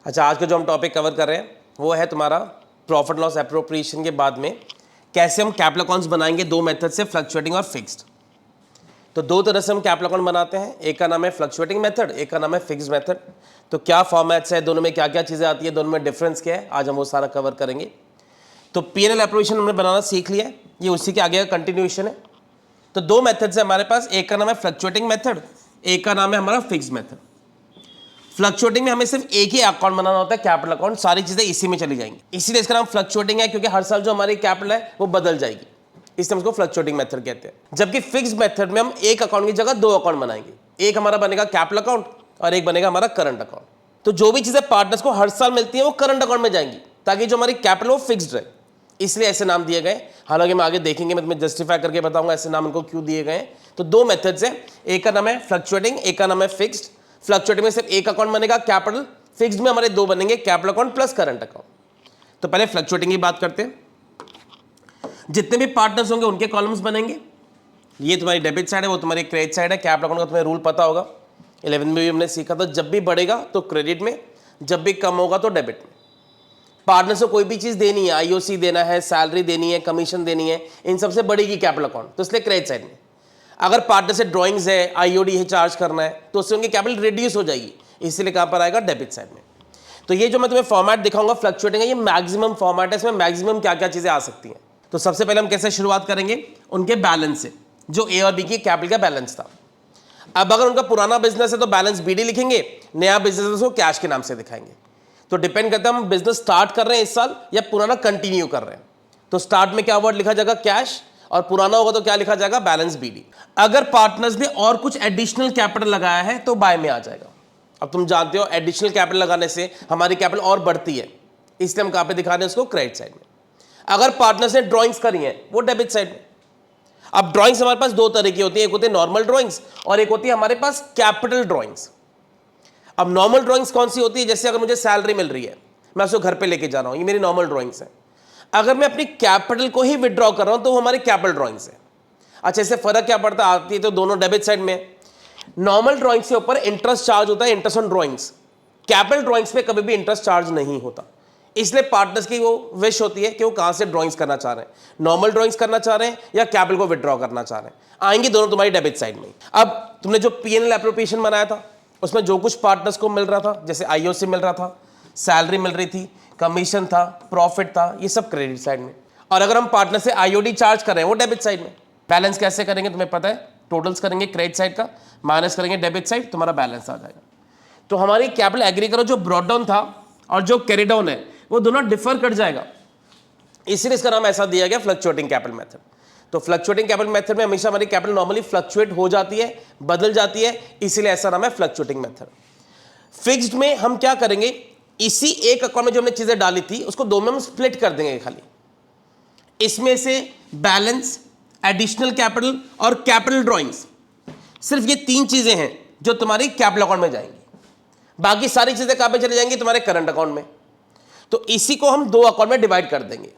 अच्छा, आज का जो हम टॉपिक कवर कर रहे हैं वो है तुम्हारा प्रॉफिट लॉस एप्रोप्रिएशन के बाद में कैसे हम कैपिटल अकाउंट्स बनाएंगे। दो मेथड से, फ्लक्चुएटिंग और फिक्स्ड। तो दो तरह से हम कैपिटल अकाउंट बनाते हैं, एक का नाम है फ्लक्चुएटिंग मेथड, एक का नाम है फिक्स्ड मेथड। तो क्या फॉर्मेट्स है, दोनों में क्या क्या चीज़ें आती है, दोनों में डिफरेंस क्या है, आज हम वो सारा कवर करेंगे। तो P&L एप्रोप्रिएशन हमने बनाना सीख लिया है, ये उसी के आगे का कंटिन्यूएशन है। तो दो मेथड्स है हमारे पास, एक का नाम है फ्लक्चुएटिंग मेथड, एक का नाम है हमारा फिक्स्ड मेथड। फ्लक्चुएटिंग में हमें सिर्फ एक ही अकाउंट बनाना होता है, कैपिटल अकाउंट, सारी चीजें इसी में चली जाएंगी, इसीलिए इसका नाम फ्लक्चुएटिंग है, क्योंकि हर साल जो हमारी कैपिटल है वो बदल जाएगी, इसलिए हम इसको फ्लक्चुएटिंग मेथड कहते हैं। जबकि फिक्स्ड मेथड में हम एक अकाउंट की जगह दो अकाउंट बनाएंगे, एक हमारा बनेगा कैपिटल अकाउंट और एक बनेगा हमारा करंट अकाउंट। तो जो भी चीजें पार्टनर्स को हर साल मिलती है वो करंट अकाउंट में जाएंगी, ताकि जो हमारी कैपिटल वो फिक्स्ड रहे, इसलिए ऐसे नाम दिए गए। हालांकि मैं आगे देखेंगे, मैं तुम्हें जस्टिफाई करके बताऊंगा ऐसे नाम इनको क्यों दिए गए। तो दो मेथड्स हैं, एक का नाम है फ्लक्चुएटिंग, एक का नाम है फिक्स्ड। फ्लक्चुएटिंग में सिर्फ एक अकाउंट बनेगा कैपिटल, फिक्स्ड में हमारे दो बनेंगे, capital account plus current account. तो पहले फ्लक्चुएटिंग की बात करते हैं। जितने भी पार्टनर्स होंगे उनके कॉलम्स बनेंगे, ये तुम्हारी डेबिट साइड है, वो तुम्हारी क्रेडिट साइड है। कैपिटल अकाउंट का तुम्हें रूल पता होगा, 11वीं में भी हमने सीखा था, जब भी बढ़ेगा तो क्रेडिट में, जब भी कम होगा तो डेबिट में। पार्टनर्स को कोई भी चीज देनी है, आईओसी देना है, सैलरी देनी है, कमीशन देनी है, इन सबसे बढ़ेगी कैपिटल अकाउंट, तो इसलिए क्रेडिट साइड में। अगर पार्टनर से ड्राइंग्स है, आईओडी है, चार्ज करना है, तो उससे उनकी कैपिटल रिड्यूस हो जाएगी, इसलिए कहां पर आएगा, डेबिट साइड में। तो ये जो मैं तुम्हें फॉर्मेट दिखाऊंगा फ्लक्चुएटिंग है, ये मैक्सिमम फॉर्मेट है, इसमें मैक्सिमम क्या क्या चीजें आ सकती हैं। तो सबसे पहले हम कैसे शुरुआत करेंगे, उनके बैलेंस से, जो ए और बी की कैपिटल का बैलेंस था। अब अगर उनका पुराना बिजनेस है तो बैलेंस बीडी लिखेंगे, नया बिजनेस है तो कैश के नाम से दिखाएंगे। तो डिपेंड करता है हम बिजनेस स्टार्ट कर रहे हैं इस साल या पुराना कंटिन्यू कर रहे हैं। तो स्टार्ट में क्या वर्ड लिखा जाएगा, कैश, और पुराना होगा तो क्या लिखा जाएगा, बैलेंस बीडी। अगर पार्टनर्स ने और कुछ एडिशनल कैपिटल लगाया है तो बाय में आ जाएगा। अब तुम जानते हो एडिशनल कैपिटल लगाने से हमारी कैपिटल और बढ़ती है, इसलिए हम कहां पे दिखा रहे हैं उसको, क्रेडिट साइड में। अगर पार्टनर्स ने ड्रॉइंग्स करी हैं वो डेबिट साइड में। अब ड्रॉइंग्स हमारे पास दो तरह की होती है, एक होती है नॉर्मल ड्रॉइंग्स और एक होती है हमारे पास कैपिटल ड्रॉइंग्स। अब नॉर्मल ड्राइंग्स कौन सी होती है, जैसे अगर मुझे सैलरी मिल रही है, मैं उसको घर पे लेके जा रहा हूं, ये मेरी नॉर्मल ड्राइंग्स है। अगर मैं अपनी कैपिटल को ही विड्रॉ कर रहा हूं तो वो हमारी कैपिटल ड्राइंग्स है। अच्छा, इससे फर्क क्या पड़ता है, आती है तो दोनों डेबिट साइड में। नॉर्मल ड्राइंग्स के ऊपर इंटरेस्ट चार्ज होता है, interest on drawings. Capital drawings पे कभी भी इंटरेस्ट चार्ज नहीं होता, इसलिए पार्टनर्स की वो विश होती है कि वो कहां से ड्राइंग्स करना चाह रहे हैं, नॉर्मल ड्राइंग्स करना चाह रहे हैं या कैपिटल को विड्रॉ करना चाह रहे हैं, आएंगे दोनों तुम्हारी डेबिट साइड में। अब तुमने जो P&L एप्रोप्रिएशन बनाया था उसमें जो कुछ पार्टनर्स को मिल रहा था, जैसे आईओसी मिल रहा था, सैलरी मिल रही थी, कमीशन था, प्रॉफिट था, ये सब क्रेडिट साइड में। और अगर हम पार्टनर से आईओडी चार्ज कर रहे हैं वो डेबिट साइड में। बैलेंस कैसे करेंगे तुम्हें पता है, टोटल्स करेंगे क्रेडिट साइड का, माइनस करेंगे डेबिट साइड, तुम्हारा बैलेंस आ जाएगा। तो हमारी कैपिटल एग्री करो, जो ब्रॉट डाउन था और जो कैरी डाउन है वो दोनों डिफर कर जाएगा, इसीलिए इसका नाम ऐसा दिया गया फ्लक्चुएटिंग कैपिटल मेथड। तो फ्लक्चुएटिंग कैपिटल मेथड में हमेशा हमारी कैपिटल नॉर्मली फ्लक्चुएट हो जाती है, बदल जाती है, इसीलिए ऐसा नाम है फ्लक्चुएटिंग मेथड। फिक्स्ड में हम क्या करेंगे, इसी एक अकाउंट में जो हमने चीजें डाली थी उसको दो में हम स्प्लिट कर देंगे खाली। इसमें से बैलेंस, एडिशनल कैपिटल और कैपिटल ड्रॉइंग्स, सिर्फ ये तीन चीजें हैं जो तुम्हारी कैपिटल अकाउंट में जाएंगी, बाकी सारी चीजें कहां पे चली जाएंगी, तुम्हारे करंट अकाउंट में। तो इसी को हम दो अकाउंट में डिवाइड कर देंगे।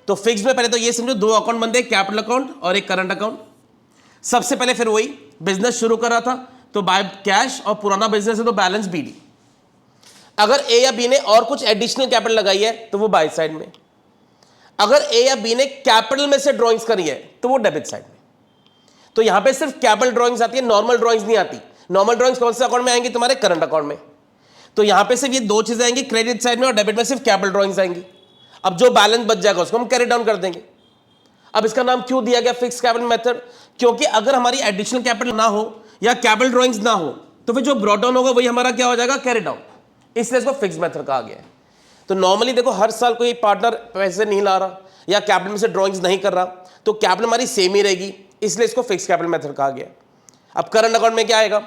तो फिक्स्ड में पहले तो ये समझो दो अकाउंट बनते हैं, कैपिटल अकाउंट और एक करंट अकाउंट। सबसे पहले फिर वही बिजनेस शुरू कर रहा था तो बाय कैश, और पुराना बिजनेस है तो बैलेंस बीडी। अगर ए या बी ने और कुछ एडिशनल कैपिटल लगाई है तो वो बाय साइड में। अगर ए या बी ने कैपिटल में से ड्रॉइंग्स करी है तो वो डेबिट साइड में। तो यहां पे सिर्फ कैपिटल ड्रॉइंग्स आती है, नॉर्मल ड्रॉइंग्स नहीं आती। नॉर्मल ड्रॉइंग्स कौन से अकाउंट में आएंगी, तुम्हारे करंट अकाउंट में। तो यहां पे सिर्फ ये दो चीजें आएंगी, क्रेडिट साइड में, और डेबिट में सिर्फ कैपिटल ड्रॉइंग्स आएंगी। अब जो बैलेंस बच जाएगा उसको हम कैरी डाउन कर देंगे। अब इसका नाम क्यों दिया गया फिक्स्ड कैपिटल मेथड, क्योंकि अगर हमारी एडिशनल कैपिटल ना हो या कैपिटल ड्रॉइंग्स ना हो तो फिर जो ब्रॉट डाउन होगा वही हमारा क्या हो जाएगा, कैरी डाउन, इसलिए इसको फिक्स्ड मेथड कहा गया है। तो नॉर्मली देखो हर साल कोई पार्टनर पैसे नहीं ला रहा या कैपिटल में से ड्रॉइंग्स नहीं कर रहा तो कैपिटल हमारी सेम ही रहेगी, इसलिए इसको फिक्स्ड कैपिटल मेथड कहा गया। अब करंट अकाउंट में क्या आएगा,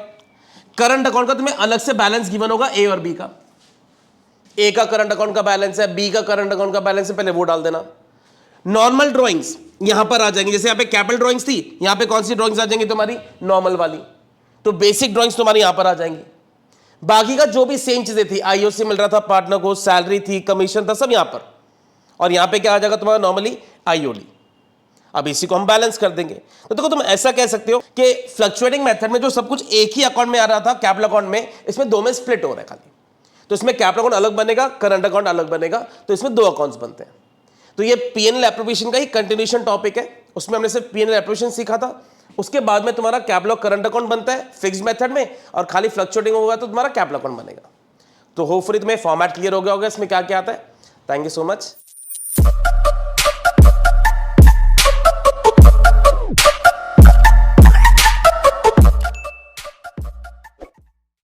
करंट अकाउंट का तुम्हें अलग से बैलेंस गिवन होगा ए और बी का। ए का करंट अकाउंट का बैलेंस है, बी का करंट अकाउंट का बैलेंस है, पहले वो डाल देना। नॉर्मल ड्राइंग्स यहां पर आ जाएंगी, जैसे यहां पे कैपिटल ड्राइंग्स थी, यहां पे कौन सी ड्राइंग्स आ जाएंगी, तुम्हारी नॉर्मल वाली। तो बेसिक ड्राइंग्स तुम्हारी यहां पर आ जाएंगी। बाकी का जो भी सेम चीजें थी, आईओसी मिल रहा था पार्टनर को, सैलरी थी, कमीशन था, सब यहां पर। और यहां पे क्या आ जाएगा तुम्हारा, नॉर्मली आईओडी। अब इसी को हम बैलेंस कर देंगे। तो देखो तुम ऐसा कह सकते हो कि फ्लक्चुएटिंग मेथड में जो सब कुछ एक ही अकाउंट में आ रहा था कैपिटल अकाउंट में, इसमें दो में स्प्लिट हो रहा है खाली। तो इसमें कैपिटल अकाउंट अलग बनेगा, करंट अकाउंट अलग बनेगा, तो इसमें दो अकाउंट्स बनते हैं। तो ये पीएनएल एप्रोप्रिएशन का ही कंटिन्यूएशन टॉपिक है, उसमें हमने सिर्फ पीएनएल एप्रोप्रिएशन सीखा था। उसके बाद में तुम्हारा कैपिटल और करंट अकाउंट बनता है फिक्स्ड मेथड में, और खाली फ्लक्चुएटिंग होगा तो तुम्हारा कैपिटल अकाउंट बनेगा। तो होपफुली तुम्हें फॉर्मेट क्लियर हो गया होगा इसमें क्या क्या आता है। Thank you so much.